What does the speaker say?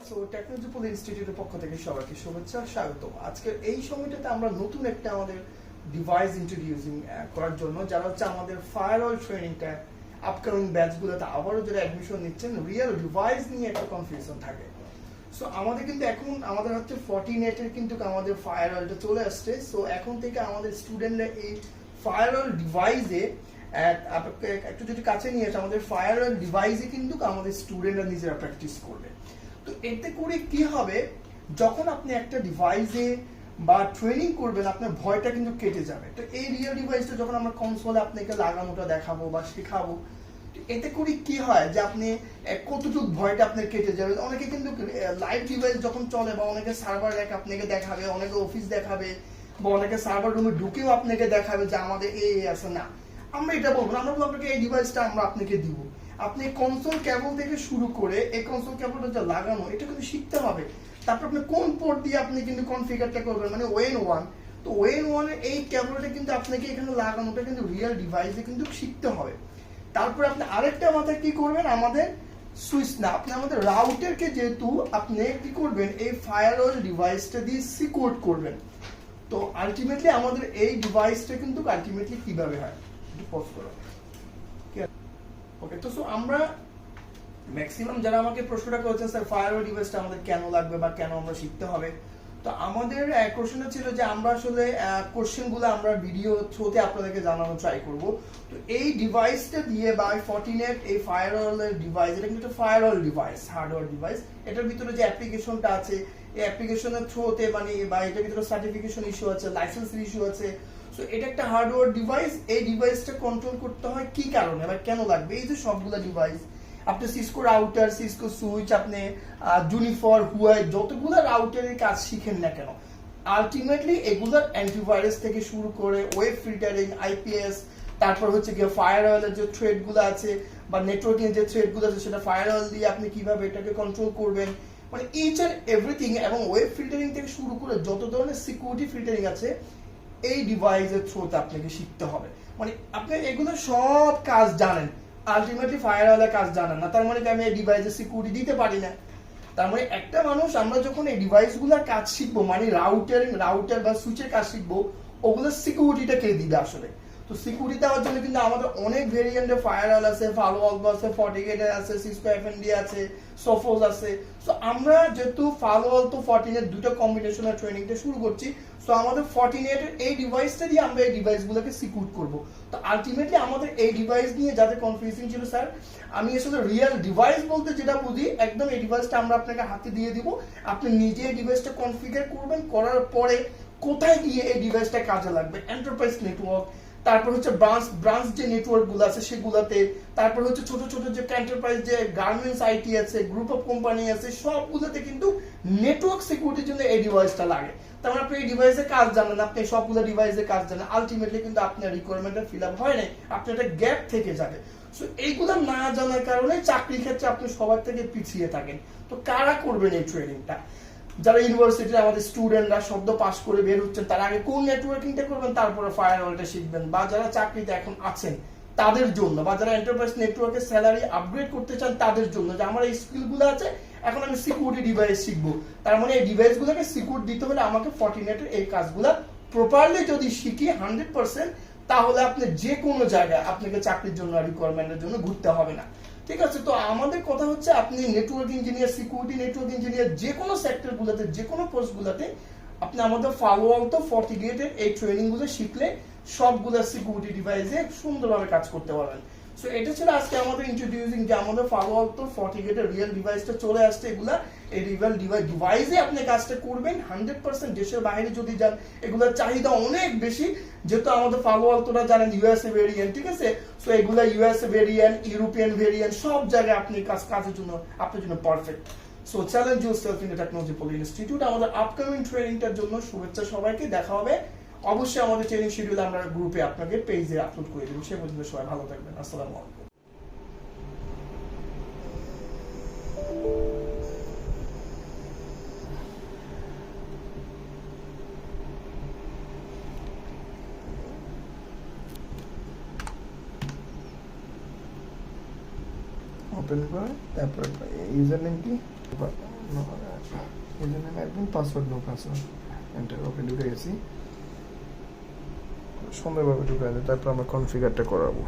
So technology পুল ইনস্টিটিউটের পক্ষ থেকে সবাইকে শুভেচ্ছা স্বাগত। আজকের এই সময়টাতে আমরা নতুন একটা আমাদের ডিভাইস ইন্ট্রোডিউসিং করার জন্য যারা হচ্ছে আমাদের ফায়ারওয়াল ট্রেনিংটা আপকামিং ব্যাচগুলোতে আবারও যারা অ্যাডমিশন নিচ্ছেন রিয়েল ডিভাইস নিয়ে একটা কনফিউশন থাকে। সো আমাদের কিন্তু এখন আমাদের হচ্ছে 48 এর কিন্তু আমাদের ফায়ারওয়ালটা চলে আসছে। সো এখন থেকে আমাদের স্টুডেন্টরা এই ফায়ারওয়াল ডিভাইসে একটু যদি কাছে নিয়ে আসে আমাদের ফায়ারওয়াল ডিভাইসে কিন্তু আমাদের স্টুডেন্টরা নিজেরা প্র্যাকটিস করবে। তো এতে করে কি হবে, যখন আপনি একটা ডিভাইসে বা ট্রেনিং করবেন আপনার ভয়টা কিন্তু কেটে যাবে। তো এই রিয়েল ডিভাইসটা যখন আমরা কনসোলে আপনাকে লাগানোটা দেখাবো বা শেখাবো, এতে করে কি হয় যে আপনি কতটুকু ভয়টা আপনার কেটে যাবে। অনেকে কিন্তু লাইভ ডিভাইস যখন চলে বা অনেকে সার্ভার র্যাক আপনাকে দেখাবে, অনেকে অফিস দেখাবে বা অনেকে সার্ভার রুমে ঢুকেও আপনাকে দেখাবে যে আমাদের এই আছে না। আমরা এটা বলবো না, আমরা বলবো আপনাকে এই ডিভাইসটা আমরা আপনাকে দিব। আপনি কনসোল কেবল থেকে শুরু করে এই কনসোল কেবলটা যা লাগানো এটা কিন্তু শিখতে হবে। তারপর আপনি কোন পোর্ট দিয়ে আপনি কিন্তু কনফিগারটা করবেন, মানে ওয়েন ওয়ান। তো ওয়েন ওয়ানের এই কেবলটা কিন্তু আপনাকে এখানে লাগানোটা কিন্তু রিয়েল ডিভাইসে কিন্তু শিখতে হবে। তারপর আপনি আরেকটা মাথায় কি করবেন, আমাদের সুইচ না, আপনি আমাদের রাউটারকে যেহেতু আপনি কি করবেন এই ফায়ারওয়াল ডিভাইসটা দিয়ে সিকিউর করবেন। তো আলটিমেটলি আমাদের এই ডিভাইসটা কিন্তু আলটিমেটলি কিভাবে হয় পজ করো। ওকে, তো আমরা ম্যাক্সিমাম যারা আমাকে প্রশ্নটা করেছেন স্যার ফায়ারওয়াল ডিভাইসটা আমাদের কেন লাগবে বা কেন আমরা শিখতে হবে, তো আমাদের কোশ্চেনটা ছিল যে আমরা আসলে কোশ্চেনগুলো আমরা ভিডিও থ্রুতে আপনাদেরকে জানানো ট্রাই করব। তো এই ডিভাইসটা দিয়ে বা 48 এই ফায়ারওয়ালের ডিভাইস, এটা কিন্তু একটা ফায়ারওয়াল ডিভাইস, হার্ডওয়্যার ডিভাইস। এটার ভিতরে যে অ্যাপ্লিকেশনটা আছে এই অ্যাপ্লিকেশনের থ্রুতে মানে বা এটার ভিতরে সার্টিফিকেশন ইস্যু আছে, লাইসেন্সের ইস্যু আছে। সো এটা একটা হার্ডওয়্যার ডিভাইস। এই ডিভাইসটা কন্ট্রোল করতে হয় কি কারণে বা কেন লাগবে, এই যে সবগুলা ডিভাইস আপনি সিসকো রাউটার, সিসকো সুইচ, আপনি জুনিফার, হুয়াই যতগুলো রাউটারের কাজ শিখেন না কেন, আলটিমেটলি এগুলোর অ্যান্টিভাইরাস থেকে শুরু করে ওয়েব ফিল্টারিং, আইপিএস, তারপর হচ্ছে গিয়ে ফায়ারওয়ালের যে থ্রেডগুলো আছে বা নেটওয়ার্কিং যে থ্রেডগুলো আছে সেটা ফায়ারওয়াল দিয়ে আপনি কিভাবে এটাকে কন্ট্রোল করবেন, মানে ইচ অ্যান্ড এভরিথিং, এবং ওয়েব ফিল্টারিং থেকে শুরু করে যত ধরনের সিকিউরিটি ফিল্টারিং আছে এই ডিভাইসের থ্রুতে আপনাকে শিখতে হবে। মানে আপনি এগুলো সব কাজ জানেন, আলটিমেটলি ফায়ারওয়ালের কাজ জানেন না, তার মানে কি আমি এই ডিভাইসের সিকিউরিটি দিতে পারি না। তার মানে একটা মানুষ আমরা যখন এই ডিভাইসগুলোর কাজ শিখবো, মানে রাউটার বা সুইচের কাজ শিখবো, ওগুলোর সিকিউরিটিটা কে দিবে আসলে। তো সিকিউরিটি দেওয়ার জন্য কিন্তু আমাদের অনেক ভেরিয়েন্টের ফায়ারওয়াল আছে, ফালোয়াল আছে, ফর্টিগেট আছে, সিসকো এফএনডি আছে, সোফোস আছে। সো আমরা যেহেতু ফালোয়াল তো 48 এর দুটো কম্বিনেশনের ট্রেনিংটা শুরু করছি, সো আমাদের 48 এর এই ডিভাইসটা দিয়ে আমরা এই ডিভাইসগুলোকে সিকিউর করব। তো আলটিমেটলি আমাদের এই ডিভাইস নিয়ে যাদের কনফিউজিং ছিল স্যার, আমি আসলে রিয়েল ডিভাইস বলতে যেটা বুঝি একদম এই ডিভাইসটা আমরা আপনাকে হাতে দিয়ে দিব, আপনি নিজে এই ডিভাইসটা কনফিগার করবেন, করার পরে কোথায় গিয়ে এই ডিভাইসটা কাজে লাগবে, এন্টারপ্রাইজ নেটওয়ার্ক, তারপর হচ্ছে ব্রাঞ্চ যে নেটওয়ার্কগুলো আছে সেগুলোতে, তারপর হচ্ছে ছোট ছোট যে এন্টারপ্রাইজ যে গার্মেন্টস আইটি আছে, গ্রুপ অফ কোম্পানি আছে, সবগুলোতে কিন্তু নেটওয়ার্ক সিকিউরিটির জন্য এই ডিভাইসটা লাগে। তার মানে আপনি এই ডিভাইসের কাজ জানেন, আপনি সবগুলো ডিভাইসের কাজ জানেন, আলটিমেটলি কিন্তু আপনার রিকোয়ারমেন্টটা ফিল আপ হয় নাই, আপনার একটা গ্যাপ থেকে যাবে। সো এইগুলো না জানার কারণে চাকরির ক্ষেত্রে আপনি সবার থেকে পিছিয়ে থাকেন। তো কারা করবেন এই ট্রেনিংটা? যারা ইউনিভার্সিটির আমাদের স্টুডেন্টরা শব্দ পাস করে বের হচ্ছেন, তারা আগে কোন নেটওয়ার্কিংটা করবেন, তারপরে ফায়ারওয়ালটা শিখবেন, বা যারা চাকরিতে এখন আছেন তাদের জন্য, বা যারা এন্টারপ্রাইজ নেটওয়ার্কের স্যালারি আপগ্রেড করতে চান তাদের জন্য, যে আমার এই স্কিলগুলো আছে এখন আমি সিকিউরিটি ডিভাইস শিখবো। তার মানে এই ডিভাইসগুলোকে সিকিউর দিতে হলে আমাকে 48 এর এই কাজগুলো প্রপারলি যদি শিখি 100%, তাহলে আপনি যে কোনো জায়গায় আপনাকে চাকরির জন্য রিকোয়ারমেন্টের জন্য ঘুরতে হবে না। ঠিক আছে, তো আমাদের কথা হচ্ছে আপনি network engineer, security network engineer, যে কোনো সেক্টরগুলোতে, যে কোনো পোস্টগুলোতে আপনি আমাদের ফায়ারওয়াল তো 48 এর এই ট্রেনিংগুলো শিখলে সবগুলো সিকিউরিটি ডিভাইসে সুন্দরভাবে কাজ করতে পারবেন। সো এটা ছিল আজকে আমাদের ইন্ট্রোডিউসিং যে আমাদের ফায়ারওয়াল তো 48 এর রিয়েল ডিভাইসটা চলে আসছে। এগুলা এই রিয়েল ডিভাইসে আপনি কাজটা করবেন 100%। দেশের বাইরে যদি যান এগুলোর চাহিদা অনেক বেশি, যেহেতু আমাদের ফায়ারওয়াল তোরা জানেন ইউএসএ ভেরিয়েন্ট, ঠিক আছে। সো এগুলা ইউএসএ ভেরিয়েন্ট, ইউরোপিয়ান ভেরিয়েন্ট, সব জায়গায় আপনি কাজের জন্য আপনার জন্য perfect. So challenge yourself in the technology poly institute. আমাদের আপকামিং ট্রেনিংটার জন্য শুভেচ্ছা সবাইকে, দেখা হবে অবশ্যই আমাদের ট্রেনিং শিডিউল আমরা গ্রুপে আপনাকে পেজে আপলোড করে দেব। সে পর্যন্ত সবাই ভালো থাকবেন। আসসালামু আলাইকুম। ওপেন করে তারপর ইউজার নেম কি username admin, password no password, enter. Okay, ঢুকে গেছি। সুন্দরভাবে ঢুকে আছে, তারপর আমরা কনফিগারটা করাবো।